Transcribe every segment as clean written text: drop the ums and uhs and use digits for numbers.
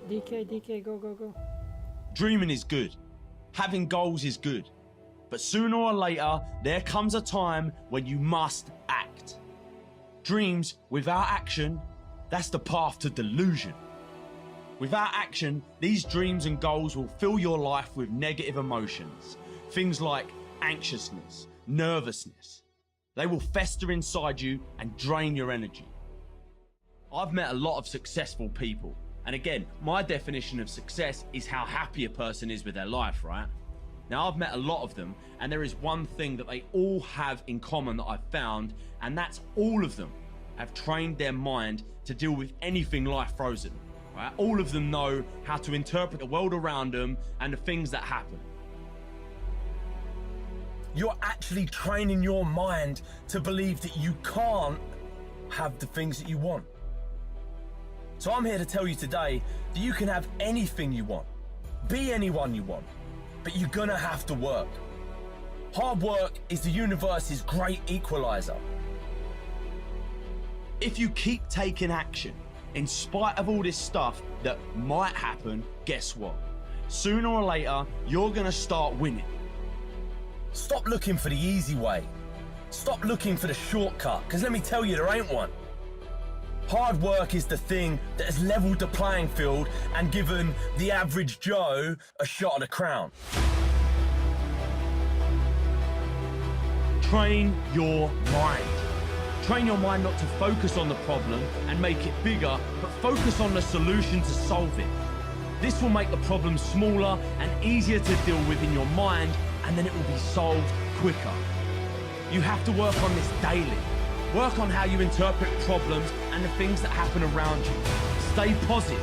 DK, go. Dreaming is good. Having goals is good. But sooner or later, there comes a time when you must act. Dreams without action, that's the path to delusion. Without action, these dreams and goals will fill your life with negative emotions. Things like anxiousness, nervousness. They will fester inside you and drain your energy. I've met a lot of successful people. And again, my definition of success is how happy a person is with their life, right? Now, I've met a lot of them, and there is one thing that they all have in common that I've found, and that's all of them have trained their mind to deal with anything life throws at them, right? All of them know how to interpret the world around them and the things that happen. You're actually training your mind to believe that you can't have the things that you want. So I'm here to tell you today that you can have anything you want, be anyone you want, but you're gonna have to work. Hard work is the universe's great equalizer. If you keep taking action, in spite of all this stuff that might happen, guess what? Sooner or later, you're gonna start winning. Stop looking for the easy way. Stop looking for the shortcut, because let me tell you, there ain't one. Hard work is the thing that has leveled the playing field and given the average Joe a shot at the crown. Train your mind. Train your mind not to focus on the problem and make it bigger, but focus on the solution to solve it. This will make the problem smaller and easier to deal with in your mind, and then it will be solved quicker. You have to work on this daily. Work on how you interpret problems and the things that happen around you. Stay positive,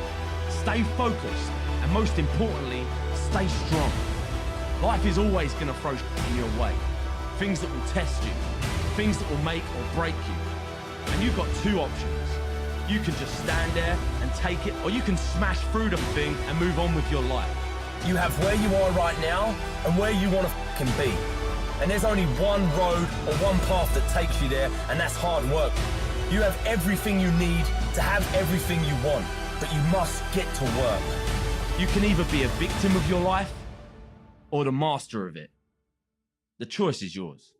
stay focused, and most importantly, stay strong. Life is always going to throw shit in your way. Things that will test you, things that will make or break you. And you've got two options. You can just stand there and take it, or you can smash through the thing and move on with your life. You have where you are right now and where you want to fucking be. And there's only one road or one path that takes you there, and that's hard work. You have everything you need to have everything you want, but you must get to work. You can either be a victim of your life or the master of it. The choice is yours.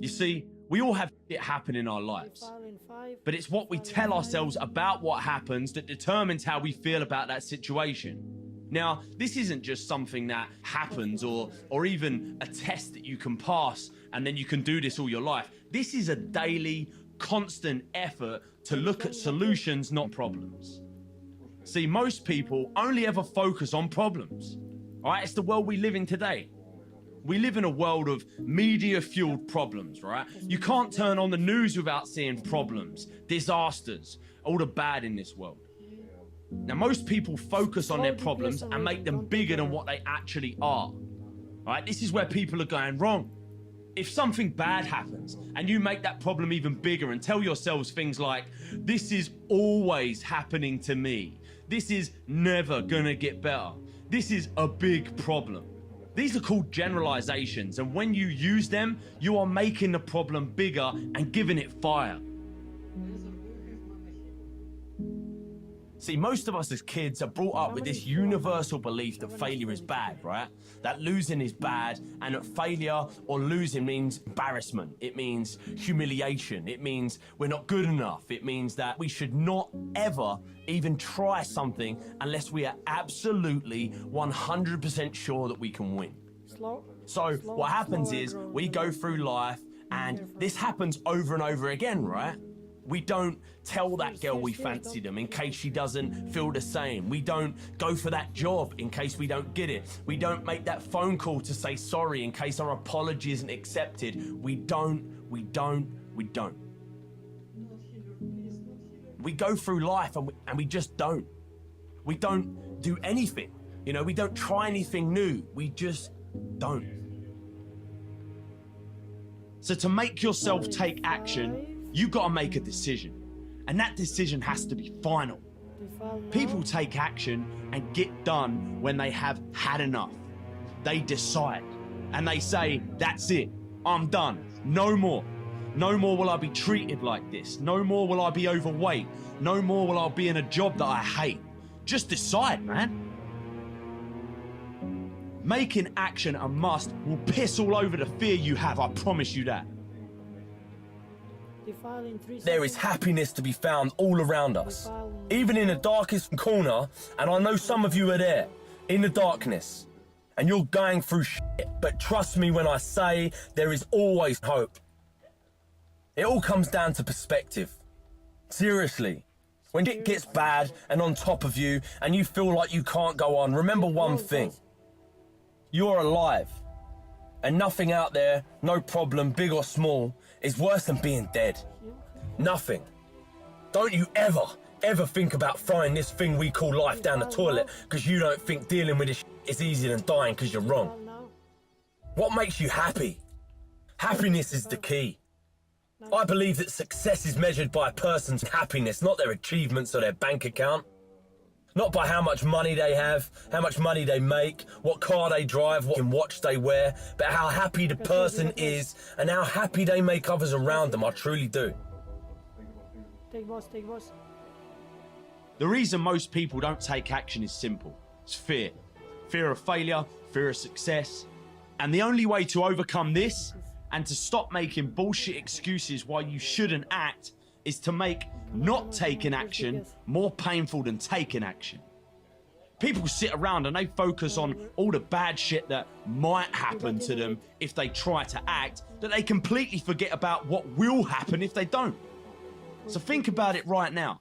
You see, we all have shit happen in our lives, but it's what we tell ourselves about what happens that determines how we feel about that situation. Now, this isn't just something that happens or even a test that you can pass and then you can do this all your life. This is a daily, constant effort to look at solutions, not problems. See, most people only ever focus on problems. All right, it's the world we live in today. We live in a world of media-fueled problems, right? You can't turn on the news without seeing problems, disasters, all the bad in this world. Now, most people focus on their problems and make them bigger than what they actually are. Right? This is where people are going wrong. If something bad happens and you make that problem even bigger and tell yourselves things like, this is always happening to me. This is never gonna get better. This is a big problem. These are called generalizations, and when you use them, you are making the problem bigger and giving it fire. See, most of us as kids are brought up with this universal belief that failure is bad, right? That losing is bad, and that failure or losing means embarrassment. It means humiliation. It means we're not good enough. It means that we should not ever even try something unless we are absolutely 100% sure that we can win. So what happens is we go through life, and this happens over and over again, right? We don't tell that girl we fancy them in case she doesn't feel the same. We don't go for that job in case we don't get it. We don't make that phone call to say sorry in case our apology isn't accepted. We don't. We go through life and we just don't. We don't do anything. You know, we don't try anything new. We just don't. So to make yourself take action, you gotta make a decision, and that decision has to be final. People take action and get done when they have had enough. They decide, and they say, that's it, I'm done, no more. No more will I be treated like this. No more will I be overweight. No more will I be in a job that I hate. Just decide, man. Making action a must will piss all over the fear you have, I promise you that. There is happiness to be found all around us, even in the darkest corner, and I know some of you are there, in the darkness, and you're going through shit, but trust me when I say there is always hope. It all comes down to perspective. Seriously, when it gets bad and on top of you and you feel like you can't go on, remember one thing. You're alive, and nothing out there, no problem, big or small, is worse than being dead. Nothing. Don't you ever think about throwing this thing we call life down the toilet because you don't think dealing with this is easier than dying because you're wrong. What makes you happy? Happiness is the key. I believe that success is measured by a person's happiness, not their achievements or their bank account. Not by how much money they have, how much money they make, what car they drive, what watch they wear, but how happy the person is and how happy they make others around them. I truly do. Take boss. The reason most people don't take action is simple. It's fear. Fear of failure, fear of success. And the only way to overcome this and to stop making bullshit excuses why you shouldn't act is to make not taking action more painful than taking action. People sit around and they focus on all the bad shit that might happen to them if they try to act, that they completely forget about what will happen if they don't. So think about it right now.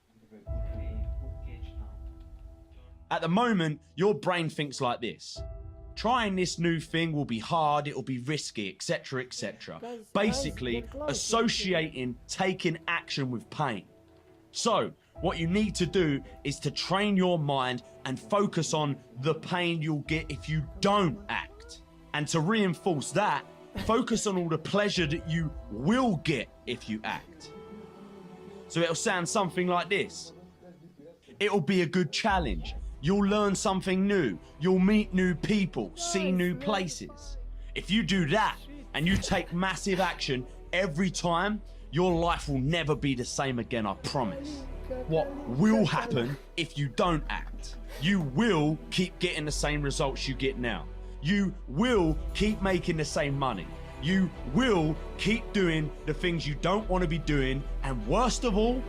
At the moment, your brain thinks like this. Trying this new thing will be hard, it'll be risky, etc., etc. Basically, associating taking action with pain. So, what you need to do is to train your mind and focus on the pain you'll get if you don't act. And to reinforce that, focus on all the pleasure that you will get if you act. So it'll sound something like this. It'll be a good challenge. You'll learn something new. You'll meet new people, see new places. If you do that and you take massive action every time, your life will never be the same again, I promise. What will happen if you don't act? You will keep getting the same results you get now. You will keep making the same money. You will keep doing the things you don't want to be doing. And worst of all,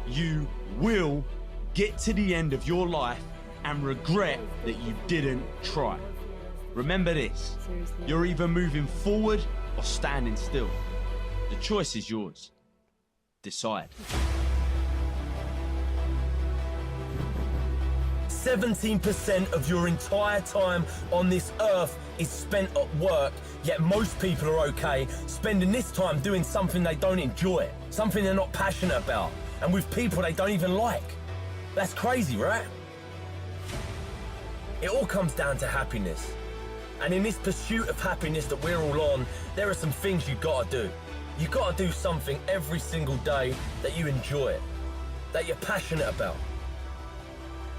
you will get to the end of your life and regret that you didn't try. Remember this, you're either moving forward or standing still. The choice is yours. Decide. 17% of your entire time on this earth is spent at work, yet most people are okay spending this time doing something they don't enjoy, something they're not passionate about, and with people they don't even like. That's crazy, right? It all comes down to happiness. And in this pursuit of happiness that we're all on, there are some things you gotta do. You gotta do something every single day that you enjoy, that you're passionate about.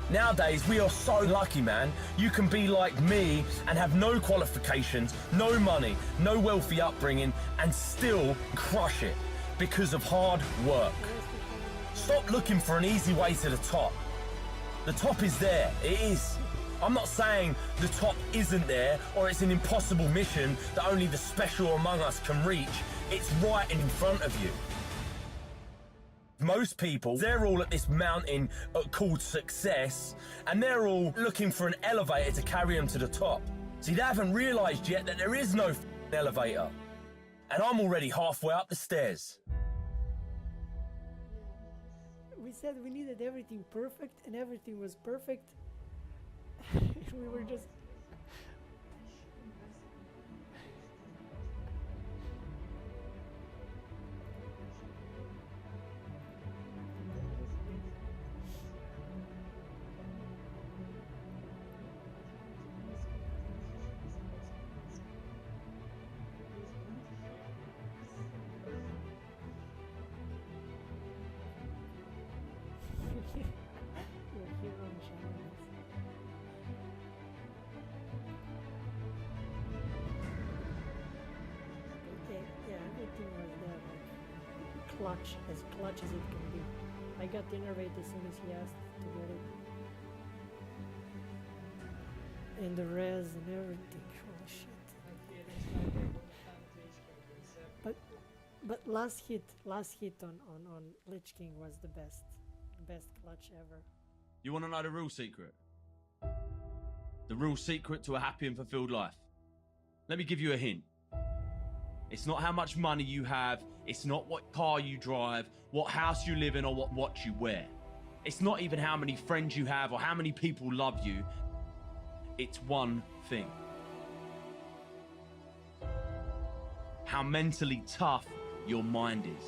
Nowadays, we are so lucky, man. You can be like me and have no qualifications, no money, no wealthy upbringing, and still crush it because of hard work. Stop looking for an easy way to the top. The top is there, it is. I'm not saying the top isn't there or it's an impossible mission that only the special among us can reach. It's right in front of you. Most people, they're all at this mountain called success, and they're all looking for an elevator to carry them to the top. See, they haven't realized yet that there is no elevator. And I'm already halfway up the stairs. We said we needed everything perfect, and everything was perfect. We were just... You're here on channel. Okay, yeah, everything was there. clutch as it can be. I got innervate as soon as he asked to get it. And the res and everything. Holy shit. But last hit on Lich King was the best clutch ever. You want to know the real secret? The real secret to a happy and fulfilled life? Let me give you a hint. It's not how much money you have. It's not what car you drive, what house you live in, or what watch you wear. It's not even how many friends you have or how many people love you. It's one thing. How mentally tough your mind is.